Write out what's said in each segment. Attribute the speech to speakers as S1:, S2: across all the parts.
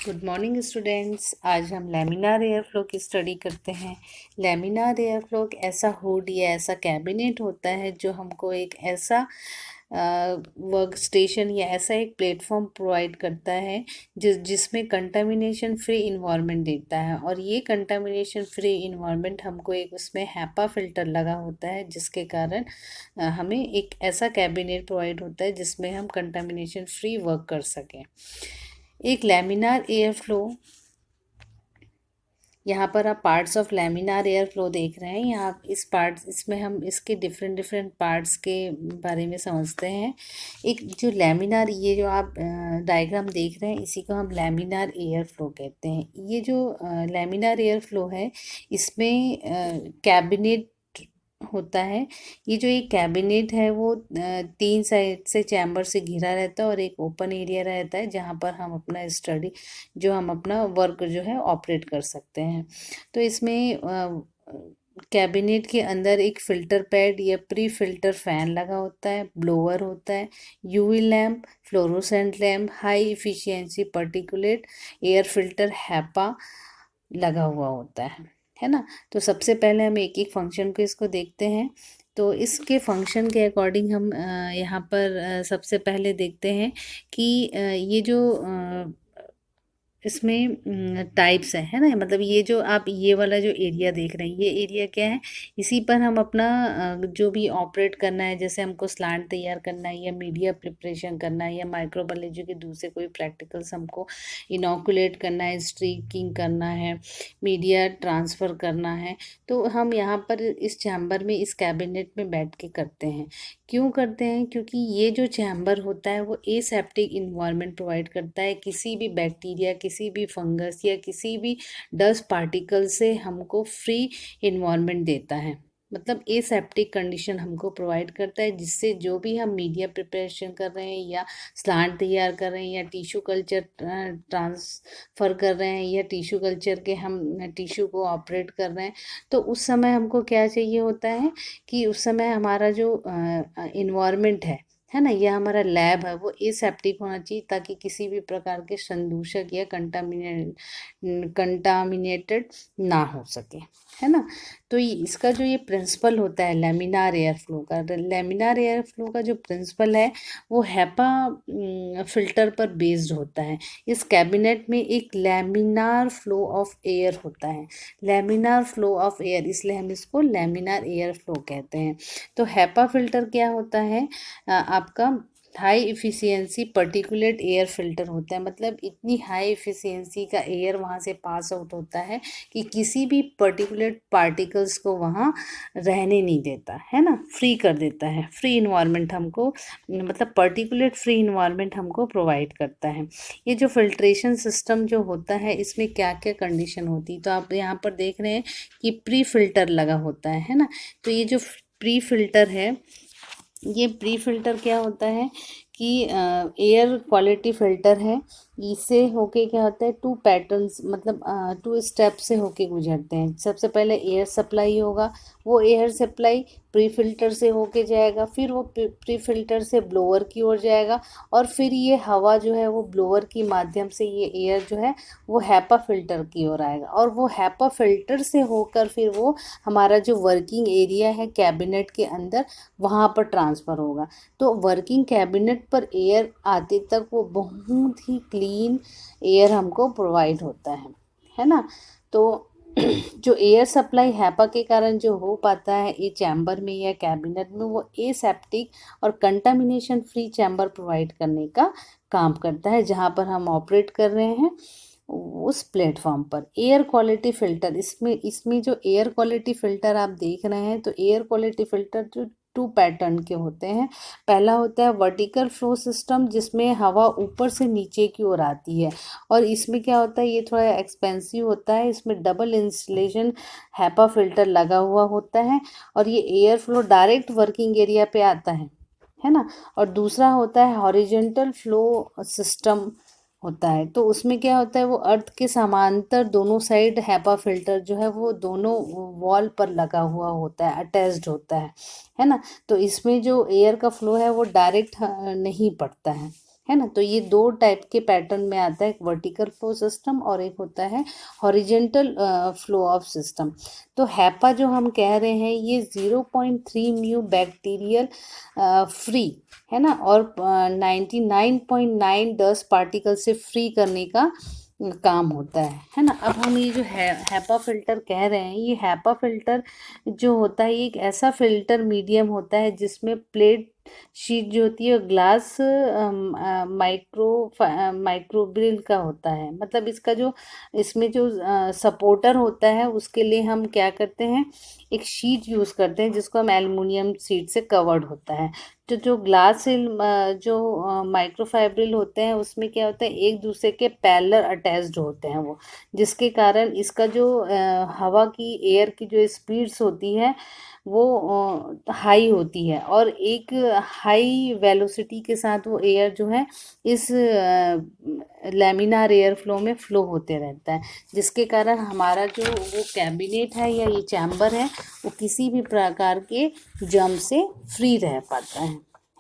S1: Good morning students. आज हम laminar air flow की स्टडी करते हैं। लैमिनार एयर फ्लो एक ऐसा हुड या ऐसा कैबिनेट होता है जो हमको एक ऐसा वर्क स्टेशन या ऐसा एक प्लेटफॉर्म प्रोवाइड करता है जिसमें कंटामिनेशन फ्री इन्वायरमेंट देता है। और ये कंटामिनेशन फ्री इन्वायरमेंट हमको एक उसमें हैपा फिल्टर लगा होता है, जिसके कारण हमें एक ऐसा कैबिनेट प्रोवाइड होता है जिसमें हम कंटामिनेशन फ्री वर्क कर सकें। एक लैमिनार एयर फ्लो, यहाँ पर आप parts of laminar air flow देख रहे हैं। यहाँ इसमें हम इसके डिफरेंट पार्ट्स के बारे में समझते हैं। एक जो लैमिनार, ये जो आप डायग्राम देख रहे हैं, इसी को हम लैमिनार एयर फ्लो कहते हैं। ये जो लैमिनार एयर फ्लो है, इसमें कैबिनेट होता है। ये जो एक कैबिनेट है वो 3 साइड से चैम्बर से घिरा रहता है और एक ओपन एरिया रहता है जहाँ पर हम अपना वर्क जो है ऑपरेट कर सकते हैं। तो इसमें कैबिनेट के अंदर एक फ़िल्टर पैड या प्री फिल्टर फ़ैन लगा होता है, ब्लोअर होता है, UV lamp, fluorescent lamp, high efficiency particulate air filter HEPA लगा हुआ होता है ना। तो सबसे पहले हम एक एक फंक्शन को इसको देखते हैं। तो इसके फंक्शन के अकॉर्डिंग हम यहाँ पर सबसे पहले देखते हैं कि ये जो इसमें टाइप्स है ना। मतलब ये जो आप ये वाला जो एरिया देख रहे हैं, ये एरिया क्या है, इसी पर हम अपना जो भी ऑपरेट करना है, जैसे हमको स्लांट तैयार करना है या मीडिया प्रिपरेशन करना है या माइक्रोबायोलॉजी के दूसरे कोई प्रैक्टिकल्स हमको इनोकुलेट करना है, स्ट्रीकिंग करना है, मीडिया ट्रांसफ़र करना है, तो हम यहाँ पर इस चैम्बर में, इस कैबिनेट में बैठ के करते हैं। क्यों करते हैं? क्योंकि ये जो चैम्बर होता है वो एसेप्टिक इन्वायरमेंट प्रोवाइड करता है। किसी भी बैक्टीरिया, किसी भी फंगस या किसी भी डस्ट पार्टिकल से हमको फ्री इन्वायरमेंट देता है। मतलब एसेप्टिक कंडीशन हमको प्रोवाइड करता है, जिससे जो भी हम मीडिया प्रिपरेशन कर रहे हैं या स्लांट तैयार कर रहे हैं या टिश्यू कल्चर ट्रांसफ़र कर रहे हैं या टिश्यू कल्चर के हम टिश्यू को ऑपरेट कर रहे हैं, तो उस समय हमको क्या चाहिए होता है कि उस समय हमारा जो इन्वायरमेंट है ना, यह हमारा लैब है, वो एसेप्टिक होना चाहिए, ताकि किसी भी प्रकार के संदूषक या कंटामिनेटेड ना हो सके, है ना। तो इसका जो ये प्रिंसिपल होता है लैमिनार एयर फ्लो का, लैमिनार एयर फ्लो का जो प्रिंसिपल है वो हैपा फिल्टर पर बेस्ड होता है। इस कैबिनेट में एक लैमिनार फ्लो ऑफ एयर होता है, लैमिनार फ्लो ऑफ एयर, इसलिए हम इसको लैमिनार एयर फ्लो कहते हैं। तो हैपा फिल्टर क्या होता है, आपका high efficiency particulate air filter होता है। मतलब इतनी हाई इफ़िशियंसी का एयर वहाँ से पास आउट होता है कि किसी भी पर्टिकुलेट पार्टिकल्स को वहाँ रहने नहीं देता, है ना, फ्री कर देता है। फ्री इन्वायरमेंट हमको, मतलब पर्टिकुलेट फ्री इन्वायरमेंट हमको प्रोवाइड करता है। ये जो फिल्ट्रेशन सिस्टम जो होता है, इसमें क्या क्या कंडीशन होती है, तो आप यहाँ पर देख रहे हैं कि प्री फिल्टर लगा होता है ना। तो ये जो प्री फिल्टर है, ये प्री फिल्टर क्या होता है कि एयर क्वालिटी फ़िल्टर है। इससे होके क्या होता है, 2 पैटर्न्स, मतलब 2 स्टेप से होके गुजरते हैं। सबसे पहले एयर सप्लाई होगा, वो एयर सप्लाई प्री फिल्टर से होके जाएगा, फिर वो प्री फिल्टर से ब्लोअर की ओर जाएगा, और फिर ये हवा जो है वो ब्लोअर के माध्यम से, ये एयर जो है वो हैपा फिल्टर की ओर आएगा, और वो हैपा फिल्टर से होकर फिर वो हमारा जो वर्किंग एरिया है कैबिनेट के अंदर, वहाँ पर ट्रांसफ़र होगा। तो वर्किंग कैबिनेट पर एयर आते तक वो बहुत ही क्लीन एयर हमको प्रोवाइड होता है ना। तो जो एयर सप्लाई हैपा के कारण जो हो पाता है ये चैम्बर में या कैबिनेट में, वो एसेप्टिक और कंटामिनेशन फ्री चैम्बर प्रोवाइड करने का काम करता है, जहाँ पर हम ऑपरेट कर रहे हैं उस प्लेटफॉर्म पर। एयर क्वालिटी फ़िल्टर, इसमें जो एयर क्वालिटी फ़िल्टर आप देख रहे हैं, तो एयर क्वालिटी फ़िल्टर जो 2 पैटर्न के होते हैं। पहला होता है वर्टिकल फ्लो सिस्टम, जिसमें हवा ऊपर से नीचे की ओर आती है, और इसमें क्या होता है, ये थोड़ा एक्सपेंसिव होता है। इसमें डबल इंस्टॉलेशन हैपा फिल्टर लगा हुआ होता है, और ये air flow direct working area पे आता है ना। और दूसरा होता है हॉरिजॉन्टल फ्लो सिस्टम होता है। तो उसमें क्या होता है, वो अर्थ के समांतर दोनों साइड हैपा फिल्टर जो है वो दोनों वॉल पर लगा हुआ होता है, अटैच्ड होता है ना। तो इसमें जो एयर का फ्लो है वो डायरेक्ट नहीं पड़ता है है ना। तो ये दो टाइप के पैटर्न में आता है, एक वर्टिकल फ्लो सिस्टम और एक होता है हॉरिजेंटल फ्लो ऑफ सिस्टम। तो हैपा जो हम कह रहे हैं ये 0.3 म्यू बैक्टीरियल फ्री है ना, और 99.9 डस्ट पार्टिकल से फ्री करने का काम होता है ना। अब हम ये जो हैपा फिल्टर कह रहे हैं, ये हैपा फिल्टर जो होता है ये एक ऐसा फिल्टर मीडियम होता है जिसमें प्लेट शीट जो होती है ग्लास माइक्रोबियल का होता है। मतलब इसका जो इसमें जो सपोर्टर होता है उसके लिए हम क्या करते हैं, एक शीट यूज़ करते हैं जिसको हम एल्युमिनियम शीट से कवर्ड होता है। तो जो ग्लास से जो माइक्रोफाइब्रिल होते हैं उसमें क्या होता है, एक दूसरे के पैरेलल अटैच्ड होते हैं वो, जिसके कारण इसका जो हवा की एयर की जो स्पीड्स होती है वो हाई होती है, और एक हाई वेलोसिटी के साथ वो एयर जो है इस लैमिनार एयर फ्लो में फ्लो होते रहता है, जिसके कारण हमारा जो वो कैबिनेट है या ये चैम्बर है वो किसी भी प्रकार के जर्म से फ्री रह पाता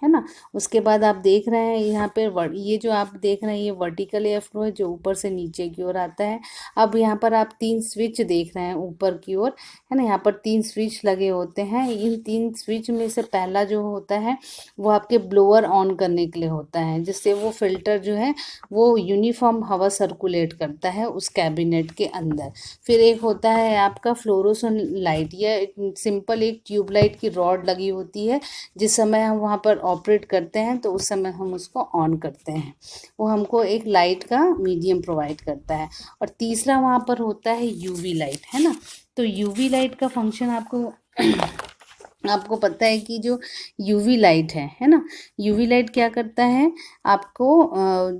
S1: है ना। उसके बाद आप देख रहे हैं यहाँ पे ये जो आप देख रहे हैं ये वर्टिकल एयर फ्लो है जो ऊपर से नीचे की ओर आता है। अब यहाँ पर आप 3 स्विच देख रहे हैं ऊपर की ओर, है ना। यहाँ पर 3 स्विच लगे होते हैं। इन 3 स्विच में से पहला जो होता है वो आपके ब्लोअर ऑन करने के लिए होता है, जिससे वो फिल्टर जो है वो यूनिफॉर्म हवा सर्कुलेट करता है उस कैबिनेट के अंदर। फिर एक होता है आपका फ्लोरोसन लाइट, या सिंपल एक ट्यूबलाइट की रॉड लगी होती है, जिस समय हम वहाँ पर ऑपरेट करते हैं तो उस समय हम उसको ऑन करते हैं, वो हमको एक लाइट का मीडियम प्रोवाइड करता है। और तीसरा वहाँ पर होता है यूवी लाइट, है ना। तो यूवी लाइट का फंक्शन आपको पता है कि जो यूवी लाइट है ना, यूवी लाइट क्या करता है आपको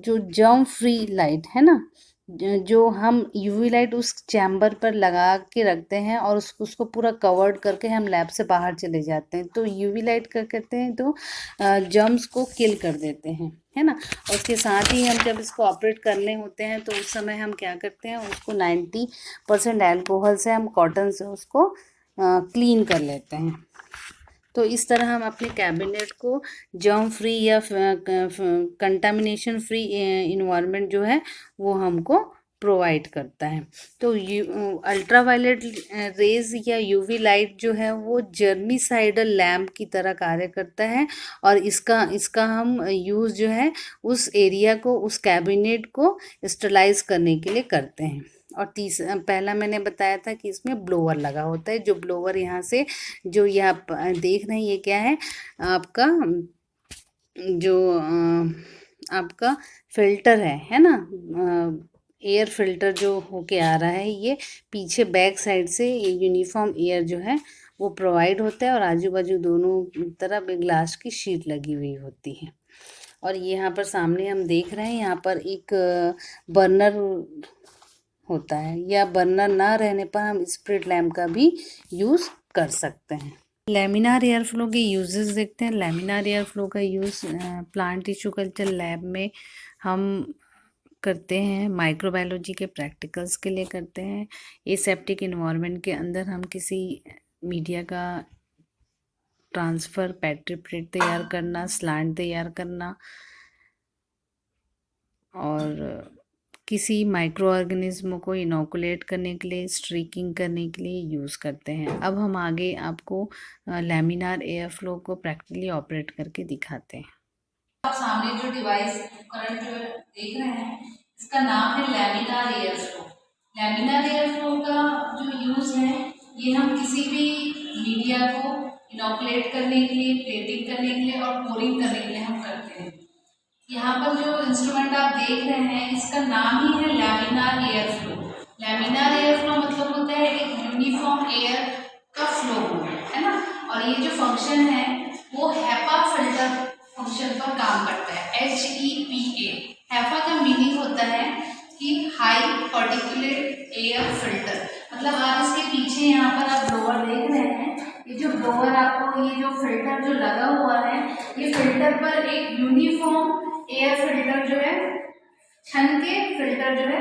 S1: जो जर्म फ्री लाइट है ना, जो हम यूवी लाइट उस चैम्बर पर लगा के रखते हैं और उसको पूरा कवर्ड करके हम लैब से बाहर चले जाते हैं, तो यूवी लाइट क्या करते हैं, तो जर्म्स को किल कर देते हैं, है ना। और उसके साथ ही हम जब इसको ऑपरेट करने होते हैं तो उस समय हम क्या करते हैं, उसको 90% अल्कोहल से हम कॉटन से उसको क्लीन कर लेते हैं। तो इस तरह हम अपने कैबिनेट को जर्म फ्री या कंटामिनेशन फ्री इन्वायरमेंट जो है वो हमको प्रोवाइड करता है। तो अल्ट्रावायलेट रेज या यूवी लाइट जो है वो जर्मिसाइडल लैम्प की तरह कार्य करता है, और इसका हम यूज़ जो है उस एरिया को, उस कैबिनेट को स्टरलाइज करने के लिए करते हैं। और पहला मैंने बताया था कि इसमें ब्लोअर लगा होता है, जो ब्लोअर यहाँ से जो ये आप देख रहे हैं ये क्या है आपका, जो आपका फिल्टर है ना, एयर फिल्टर जो होके आ रहा है, ये पीछे बैक साइड से ये यूनिफॉर्म एयर जो है वो प्रोवाइड होता है, और आजू बाजू दोनों तरफ एक ग्लास की शीट लगी हुई होती है। और ये यहाँ पर सामने हम देख रहे हैं यहाँ पर एक बर्नर होता है, या बर्नर ना रहने पर हम स्प्रिट लैम्प का भी यूज़ कर सकते हैं। लैमिनार एयर फ्लो के यूजेस देखते हैं। लैमिनार एयर फ्लो का use plant tissue culture lab में हम करते हैं, माइक्रोबायोलॉजी के प्रैक्टिकल्स के लिए करते हैं। एसेप्टिक इन्वायरमेंट के अंदर हम किसी मीडिया का ट्रांसफ़र, पेट्री प्लेट तैयार करना, स्लांट तैयार करना, और किसी माइक्रो ऑर्गेनिज्म को इनोकुलेट करने के लिए, स्ट्रीकिंग करने के लिए यूज़ करते हैं। अब हम आगे आपको लैमिनार एयर फ्लो को प्रैक्टिकली ऑपरेट करके दिखाते हैं।
S2: आप सामने जो डिवाइस करंट जो देख रहे हैं इसका नाम है laminar air flow. Laminar air flow का जो यूज़ है ये हम किसी भी मीडिया को इनोकुलेट करने के लिए, प्लेटिंग करने के लिए और पोरिंग करने के लिए हम करते हैं। यहाँ पर जो इंस्ट्रूमेंट आप देख रहे हैं इसका नाम ही है laminar air flow. Laminar air flow मतलब होता है एक यूनिफॉर्म एयर का फ्लो होना, है ना। और ये जो फंक्शन है वो हैपा फिल्टर फंक्शन पर काम करता है, HEPA। हैपा का मीनिंग होता है कि हाई पार्टिकुलेट एयर फिल्टर। मतलब आप इसके पीछे यहाँ पर आप ब्लोअर देख रहे हैं, ये जो ब्लोअर आपको ये जो फिल्टर जो लगा हुआ है ये फिल्टर पर एक यूनिफॉर्म एयर फिल्टर जो है छन के फिल्टर जो है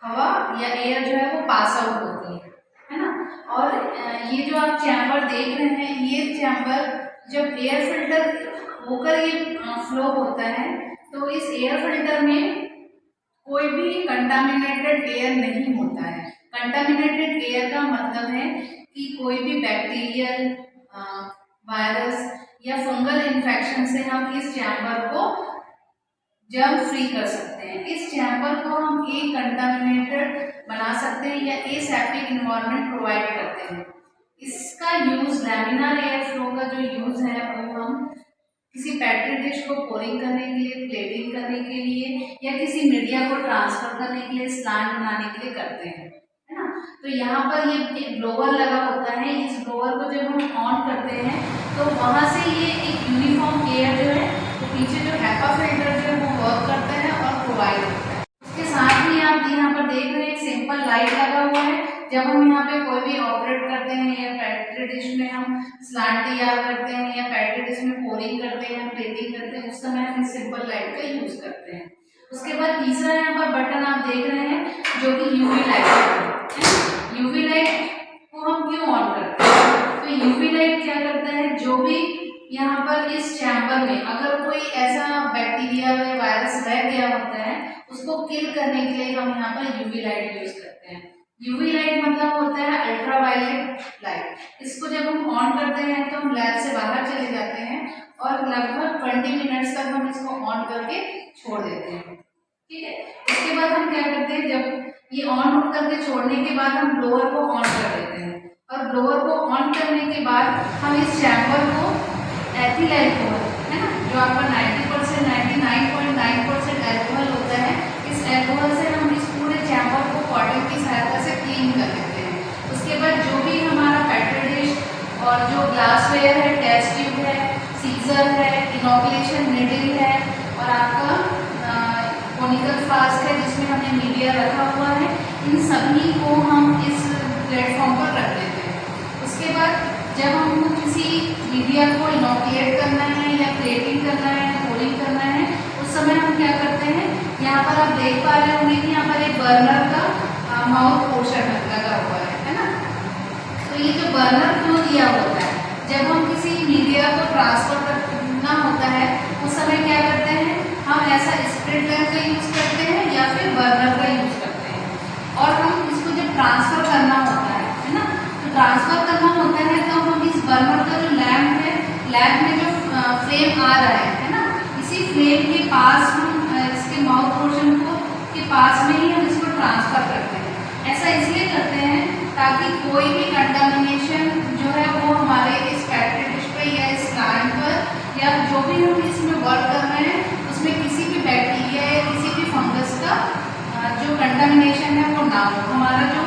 S2: हवा या एयर जो है वो पास आउट होती है ना। और ये जो आप चैम्बर देख रहे हैं ये चैम्बर जब एयर फिल्टर होकर ये फ्लो होता है तो इस एयर फिल्टर में कोई भी कंटामिनेटेड एयर नहीं होता है। कंटामिनेटेड एयर का मतलब है कि कोई भी बैक्टीरियल, वायरस या फंगल इन्फेक्शन से हम इस चैम्बर को जर्म फ्री कर सकते हैं। इस चैम्बर को हम ए कंटामिनेटेड बना सकते हैं या एसेप्टिक इन्वायरमेंट प्रोवाइड करते हैं। इसका यूज लैमिनार एयर फ्लो का जो यूज है वो हम किसी पेट्री डिश को पोरिंग करने के लिए, प्लेटिंग करने के लिए या किसी मीडिया को ट्रांसफर करने के लिए, स्लांट बनाने के लिए करते हैं, है ना। तो यहाँ पर ये एक ब्लोअर लगा होता है। इस ब्लोअर को जब हम ऑन करते हैं तो वहाँ से ये एक यूनिफॉर्म एयर जो है तो पीछे जो हैपा फिल्टर जो है वो वर्क करता है और प्रोवाइड होता है। उसके साथ ही आप यहाँ पर देख रहे हैं एक सिंपल लाइट लगा हुआ है। जब हम यहाँ पे कोई भी ऑपरेट करते हैं या पेट्री डिश में हम स्लांट तैयार करते हैं या पेट्री डिश में पोरिंग करते हैं, प्लेटिंग करते हैं, उस समय हम इस सिंपल लाइट का यूज करते हैं। उसके बाद तीसरा यहाँ पर बटन आप देख रहे हैं जो कि यूवी लाइट है। यूवी लाइट को हम क्यों ऑन करते हैं? तो यूवी लाइट क्या करता है, जो भी यहाँ पर इस चैम्बर में अगर कोई ऐसा बैक्टीरिया या वायरस रह गया होता है उसको किल करने के लिए हम यहाँ पर यूवी लाइट यूज करते हैं। यूवी लाइट मतलब होता है अल्ट्रावायलेट लाइट। इसको जब हम ऑन करते हैं तो हम लैब से बाहर चले जाते हैं और लगभग 20 मिनट्स तक हम इसको ऑन करके छोड़ देते हैं, ठीक है। उसके बाद हम क्या करते हैं, जब ये ऑन करके छोड़ने के बाद हम ब्लोअर को ऑन कर देते हैं और ब्लोअर को ऑन करने के बाद हम इस चैम्बर को एथिल अल्कोहल, है ना, जो आपका 90% 99.9% अल्कोहल होता है, इस अल्कोहल से हम इस पूरे चैम्बर को कॉटन की सहायता से क्लीन कर देते हैं। उसके बाद जो भी हमारा पेट्री डिश और जो ग्लासवेयर है, टेस्ट ट्यूब है, सीजर है, इनोकुलेशन नीडल है और आपका कोनिकल फ्लास्क है जिसमें हमने मीडिया रखा हुआ है, इन सभी को हम इस प्लेटफॉर्म पर रख देते हैं। उसके बाद जब हमको किसी मीडिया को इनोकुलेट करना है या प्लेटिंग करना है, पोरिंग करना है, उस समय हम क्या करते हैं, यहाँ पर आप देख पा रहे होंगे कि यहाँ पर एक बर्नर का माउथ पोर्शन लगा हुआ है ना। तो ये जो बर्नर क्यों दिया होता है, जब हम किसी मीडिया को ट्रांसफर करना होता है उस समय क्या करते हैं, हम ऐसा स्प्रिट गन का यूज करते हैं या फिर बर्नर का यूज करते हैं। और हम इसको जब ट्रांसफर करना होता है ना, तो ट्रांसफर करना होता है तो हम इस बर्नर का जो लैम्प है, लैम्प में जो फ्लेम आ रहा है ना, इसी फ्लेम के पास हम इसके माउथ पोर्शन को के पास में ही हम इसको ट्रांसफर करते हैं। ऐसा इसलिए करते हैं ताकि कोई भी कंटामिनेशन जो है वो हमारे इस पेट्री डिश पर या इस प्लांट पर या जो भी हम इसमें वर्क कर रहे हैं उसमें किसी भी बैक्टीरिया या किसी भी फंगस का जो कंटामिनेशन है वो ना हो, हमारा जो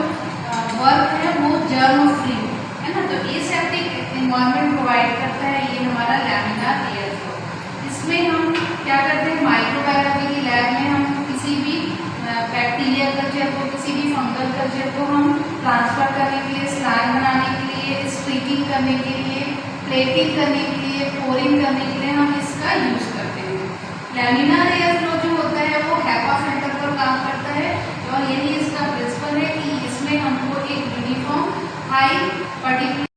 S2: वर्क है वो जर्म फ्री हो, है ना। तो एसेप्टिक इन्वायरमेंट प्रोवाइड करता है ये हमारा लैमिनार एयर फ्लो। इसमें हम क्या करते हैं, माइक्रोबायोलॉजी की लैब में हम किसी भी बैक्टीरिया कल्चर को, किसी भी फंगल कल्चर को हम ट्रांसफर करने के लिए, स्लाइड बनाने के लिए, स्ट्रीकिंग करने के लिए, प्लेटिंग करने के लिए, पोरिंग करने के लिए हम इसका यूज करते हैं। लैमिनार एयर फ्लो जो होता है वो हैपा फिल्टर पर काम करता है और यही इसका प्रिंसिपल है कि इसमें हमको एक यूनिफॉर्म हाई पर्टिकुलर